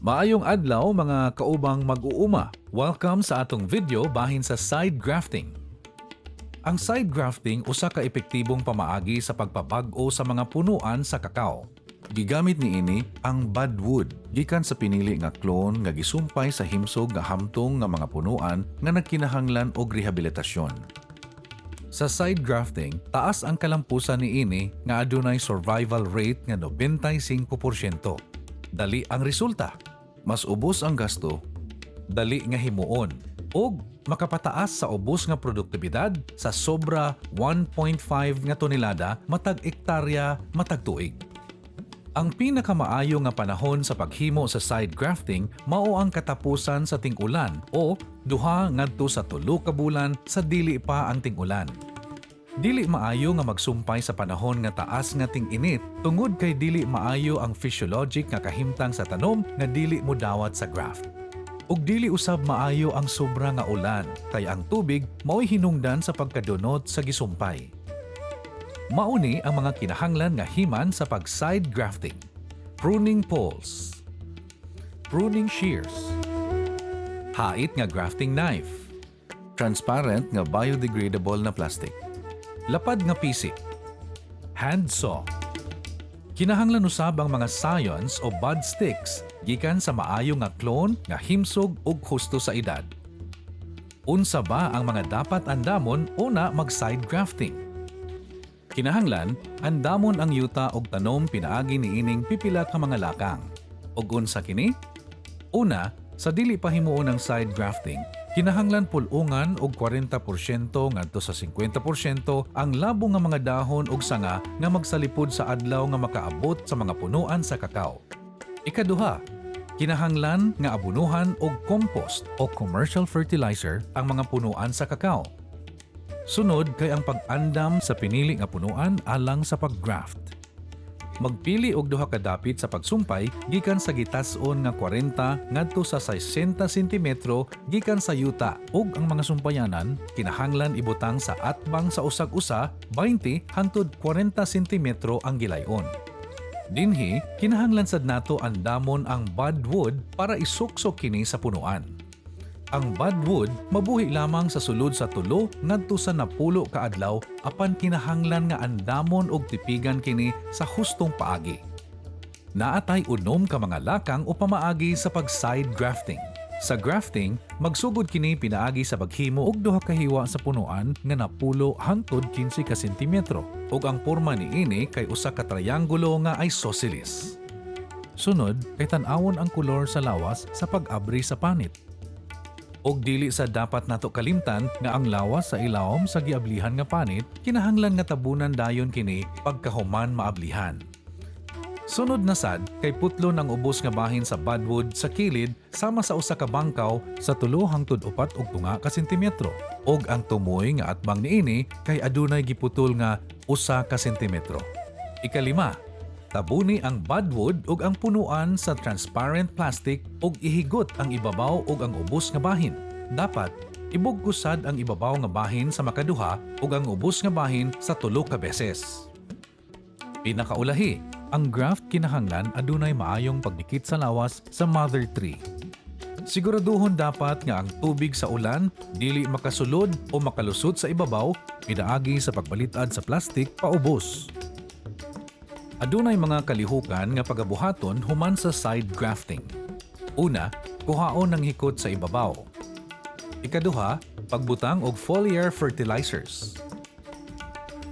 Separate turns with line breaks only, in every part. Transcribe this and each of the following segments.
Maayong adlaw mga kaubang mag-uuma. Welcome sa atong video bahin sa side grafting. Ang side grafting usa ka epektibong pamaagi sa pagpabag-o sa mga punuan sa kakao. Gigamit niini ang budwood gikan sa pinili nga clone nga gisumpay sa himsog nga hamtong nga mga punuan nga nagkinahanglan og rehabilitasyon. Sa side grafting, taas ang kalampusan niini nga adunay survival rate nga 95%. Dali ang resulta. Mas ubos ang gasto, dali nga himuon, ug makapataas sa ubos nga produktibidad sa sobra 1.5 nga tonelada matag ektarya matag tuig. Ang pinakamaayo nga panahon sa paghimo sa side grafting mao ang katapusan sa ting-ulan o 2 ngadto sa 3 ka bulan sa dili pa ang ting-ulan. Dili maayo nga magsumpay sa panahon nga taas nga ting-init tungod kay dili maayo ang physiologic nga kahimtang sa tanom nga dili modawat sa graft. Ug dili usab maayo ang sobra nga ulan kay ang tubig mao'y hinungdan sa pagkadunot sa gisumpay. Mauni ang mga kinahanglan nga himan sa pag-side grafting. Pruning poles, pruning shears, hait nga grafting knife, transparent nga biodegradable na plastic, lapad nga pisik, handsaw. Kinahanglan usab ang mga scions o bud sticks gikan sa maayo nga clone nga himsog ug husto sa edad. Unsa ba ang mga dapat andamon una mag-side grafting? Kinahanglan andamon ang yuta og tanom pinaagi niining pipila ka mga lakang. Ug unsa kini? Una, sa dili pa himuon ang side grafting, kinahanglan pulungan og 40% ngadto sa 50% ang labo nga mga dahon ug sanga nga magsalipod sa adlaw nga makaabot sa mga punuan sa kakao. Ikaduha, kinahanglan nga abunuhan og compost o commercial fertilizer ang mga punuan sa kakao. Sunod kay ang pag-andam sa pinili nga punuan alang sa pag-graft. Magpili og 2 ka dapit sa pagsumpay gikan sa gitas-on nga 40 ngadto sa 60 cm gikan sa yuta ug ang mga sumpayanan kinahanglan ibutang sa atbang sa usag-usa 20 hangtod 40 cm ang gilayon. Dinhi kinahanglan sad nato andamon ang budwood para isuksok kini sa punuan. Ang budwood mabuhi lamang sa sulod sa 3 ngadto sa 10 ka adlaw apan kinahanglan nga andamon og tipigan kini sa hustong paagi. Naatay unom ka mga lakang o pamaagi sa pag-side grafting. Sa grafting, magsugod kini pinaagi sa paghimo og 2 ka hiwa sa punuan nga napulo hangtod 15 ka sentimetro ug ang porma niini kay usa ka triangulo nga isosceles. Sunod kay tan-awon ang kolor sa lawas sa pag-abri sa panit. Og dili sa dapat nato kalimtan nga ang lawas sa ilawom sa giablihan nga panit kinahanglan nga tabunan dayon kini pagkahuman maablihan. Sunod na sad kay putlon ang ubos nga bahin sa budwood sa kilid sama sa usa ka bangkaw sa 3 hangtod 4 ug 2 ka sentimetro og ang tumoy nga atbang niini kay adunay giputol nga 1 ka sentimetro. Ikalima, tabuni ang budwood ug ang punuan sa transparent plastic ug ihigot ang ibabaw ug ang ubos nga bahin. Dapat ibugkusad ang ibabaw nga bahin sa makaduha ug ang ubos nga bahin sa 3 ka beses. Pinakaulahi, ang graft kinahanglan adunay maayong pagdikit sa lawas sa mother tree. Siguraduhon dapat nga ang tubig sa ulan dili makasulod o makalusot sa ibabaw pinaagi sa pagbalitad sa plastic paubos. Adunay mga kalihukan nga pagabuhaton human sa side grafting. Una, kuhaon ng hikot sa ibabaw. Ikaduha, pagbutang og foliar fertilizers.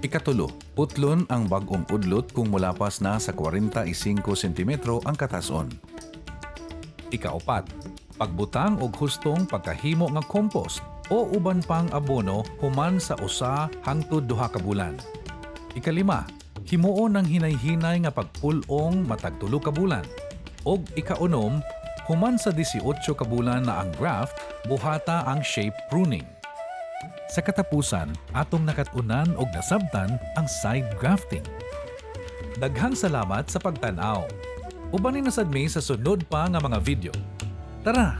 Ikatulo, putlon ang bag-ong udlot kung mulapas na sa 45 cm ang katason. Ikaupat, pagbutang og hustong pagkahimo nga compost o uban pang abono human sa 1 hangtod 2 ka bulan. Ikalima, himuon ng hinay-hinay nga pagpulong matag 3 ka bulan. Og ikaunom, human sa 18 ka bulan na ang graft, buhata ang shape pruning. Sa katapusan, atong nakatunan og nasabtan ang side grafting. Daghang salamat sa pagtan-aw. Ubanin na sad mi sa sunod pa nga mga video. Tara!